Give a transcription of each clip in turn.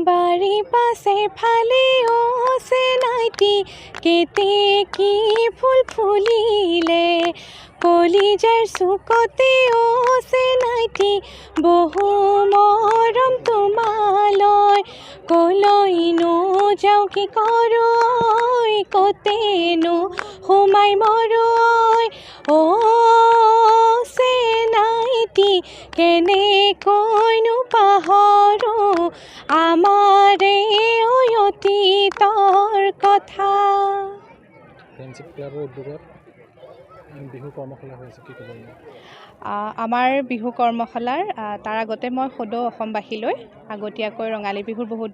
বাৰী পাছে ফালে চেনাইটি কেতেকী ফুল ফুলিলে কলিজাৰ চুকতে চেনাইটি বহু মৰম তোমালৈ কলৈনো যাওঁ কি কৰৈ কতেনো সোমাই মৰৈ চেনাইটি কেনেকৈনো পাহৰো আমাৰে অতীতৰ কথা। ফ্ৰেণ্ডশ্বিপ ক্লাবৰ উদ্যোগত বিহু কৰ্মশালা হৈছে, কি ক'ব? আমাৰ বিহু কৰ্মশালাৰ তাৰ আগতে মই সদৌ অসমবাসীলৈ আগতীয়াকৈ ৰঙালী বিহুৰ বহুত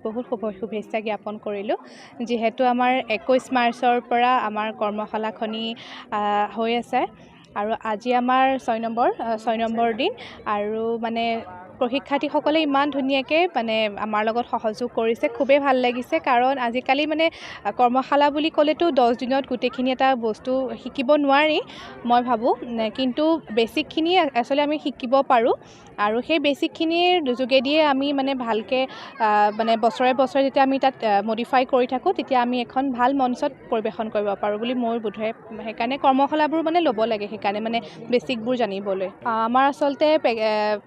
শুভেচ্ছা জ্ঞাপন কৰিলোঁ। যিহেতু আমাৰ 21 মাৰ্চৰ পৰা আমাৰ কৰ্মশালাখনি হৈ আছে আৰু আজি আমাৰ 6 নম্বৰ দিন আৰু মানে প্ৰশিক্ষাৰ্থীসকলে ইমান ধুনীয়াকৈ মানে আমাৰ লগত সহযোগ কৰিছে, খুবেই ভাল লাগিছে। কাৰণ আজিকালি মানে কৰ্মশালা বুলি ক'লেতো 10 দিনত গোটেইখিনি এটা বস্তু শিকিব নোৱাৰি মই ভাবোঁ, কিন্তু বেছিকখিনি আচলতে আমি শিকিব পাৰোঁ আৰু সেই বেছিকখিনিৰ যোগেদিয়ে আমি মানে ভালকৈ মানে বছৰে যেতিয়া আমি তাত মডিফাই কৰি থাকোঁ তেতিয়া আমি এখন ভাল মঞ্চত পৰিৱেশন কৰিব পাৰোঁ বুলি মোৰ বোধহয়। সেইকাৰণে কৰ্মশালাবোৰ মানে ল'ব লাগে, সেইকাৰণে মানে বেছিকবোৰ জানিবলৈ। আমাৰ আচলতে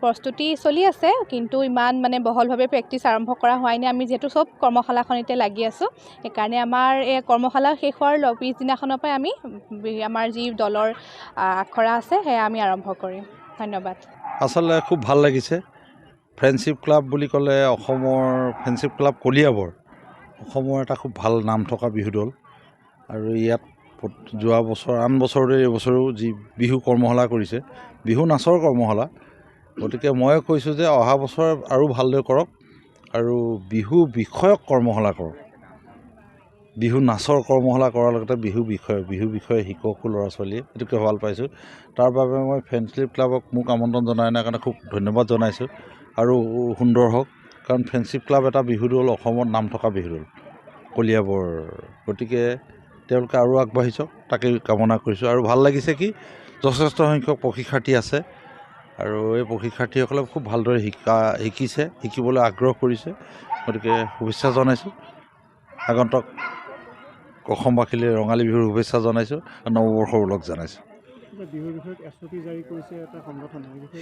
প্ৰস্তুতি চলি আছে, কিন্তু ইমান মানে বহলভাৱে প্ৰেক্টিচ আৰম্ভ কৰা হোৱাই নাই। আমি যিহেতু চব কৰ্মশালাখনিতে লাগি আছোঁ, সেইকাৰণে আমাৰ এই কৰ্মশালা শেষ হোৱাৰ পিছদিনাখনৰ পৰাই আমি আমাৰ যি দলৰ আখৰা আছে সেয়া আমি আৰম্ভ কৰিম। ধন্যবাদ। আচলতে খুব ভাল লাগিছে। ফ্ৰেণ্ডশ্বিপ ক্লাব বুলি ক'লে অসমৰ ফ্ৰেণ্ডশ্বিপ ক্লাব কলিয়াবৰ অসমৰ এটা খুব ভাল নাম থকা বিহু দল আৰু ইয়াত যোৱা বছৰ আন বছৰতে এইবছৰো যি বিহু কৰ্মশালা কৰিছে, বিহু নাচৰ কৰ্মশালা, গতিকে মই কৈছোঁ যে অহা বছৰ আৰু ভালদৰে কৰক আৰু বিহু বিষয়ক কৰ্মশালা কৰক। বিহু নাচৰ কৰ্মশালা কৰাৰ লগতে বিহু বিষয়ে শিককো ল'ৰা ছোৱালীয়ে, এইটোকে ভাল পাইছোঁ। তাৰ বাবে মই ফ্ৰেণ্ডশ্বিপ ক্লাবক মোক আমন্ত্ৰণ জনাই অনাৰ কাৰণে খুব ধন্যবাদ জনাইছোঁ আৰু সুন্দৰ হওক, কাৰণ ফ্ৰেণ্ডশ্বিপ ক্লাব এটা বিহু দল, অসমত নাম থকা বিহু দল কলিয়াবৰ, গতিকে তেওঁলোকে আৰু আগবাঢ়ি যাওক তাকে কামনা কৰিছোঁ। আৰু ভাল লাগিছে কি যথেষ্ট সংখ্যক প্ৰশিক্ষাৰ্থী আছে আৰু এই প্ৰশিক্ষাৰ্থীসকলে খুব ভালদৰে শিকিছে, শিকিবলৈ আগ্ৰহ কৰিছে, গতিকে শুভেচ্ছা জনাইছোঁ। আগন্তুক অসমবাসীলৈ ৰঙালী বিহুৰ শুভেচ্ছা জনাইছোঁ আৰু নৱবৰ্ষৰ ওলগ জনাইছোঁ।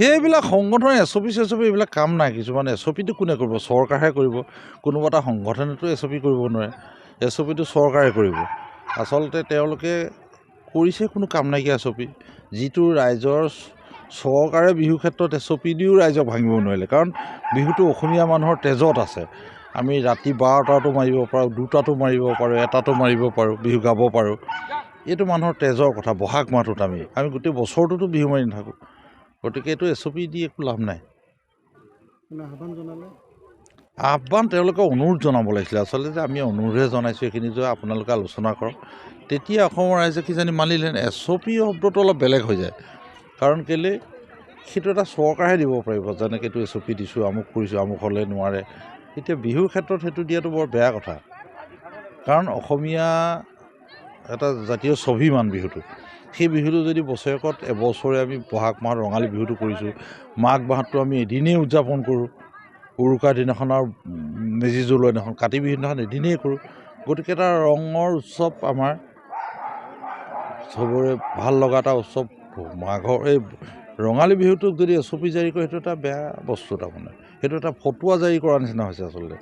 সেইবিলাক সংগঠন SOP এইবিলাক কাম নাই। কিছুমান SOPটো কোনে কৰিব? চৰকাৰহে কৰিব। কোনোবা এটা সংগঠনেতো SOP কৰিব নোৱাৰে, SOPটো চৰকাৰে কৰিব। আচলতে তেওঁলোকে কৰিছে কোনো কাম নাইকিয়া SOP, যিটো ৰাইজৰ চৰকাৰে বিহু ক্ষেত্ৰত SOP দিও ৰাইজক ভাঙিব নোৱাৰিলে, কাৰণ বিহুটো অসমীয়া মানুহৰ তেজত আছে। আমি ৰাতি 12টাতো মাৰিব পাৰোঁ, 2টাতো মাৰিব পাৰোঁ, 1টাতো মাৰিব পাৰোঁ, বিহু গাব পাৰোঁ। এইটো মানুহৰ তেজৰ কথা। বহাগ মাহটোত আমি গোটেই বছৰটোতো বিহু মাৰি নাথাকোঁ, গতিকে এইটো SOP দি একো লাভ নাই। আহ্বান তেওঁলোকে অনুৰোধ জনাব লাগিছিলে, আচলতে যে আমি অনুৰোধহে জনাইছোঁ এইখিনি যে আপোনালোকে আলোচনা কৰক, তেতিয়া অসমৰ ৰাইজে কিজানি মানিলেন। SOP শব্দটো অলপ বেলেগ হৈ যায়, কাৰণ কেলৈ সেইটো এটা চৰকাৰহে দিব পাৰিব, যেনেকৈ এইটো SOP দিছোঁ, আমুক কৰিছোঁ, আমুক হ'লে নোৱাৰে। এতিয়া বিহুৰ ক্ষেত্ৰত সেইটো দিয়াটো বৰ বেয়া কথা, কাৰণ অসমীয়া এটা জাতীয় স্বাভিমান বিহুটো। সেই বিহুটো যদি বছৰেকত এবছৰে আমি বহাগ মাহত ৰঙালী বিহুটো কৰিছোঁ, মাঘ মাহতটো আমি এদিনেই উদযাপন কৰোঁ, উৰুকাৰ দিনাখন আৰু মেজি জ্বলোৱা দিনাখন, কাতি বিহুৰ দিনাখন এদিনেই কৰোঁ, গতিকে এটা ৰঙৰ উৎসৱ, আমাৰ চবৰে ভাল লগা এটা উৎসৱ মাঘৰ এই ৰঙালী বিহুটোক যদি SOP জাৰি কৰে, সেইটো এটা বেয়া বস্তু। তাৰমানে সেইটো এটা ফটুৱা জাৰি কৰাৰ নিচিনা হৈছে আচলতে।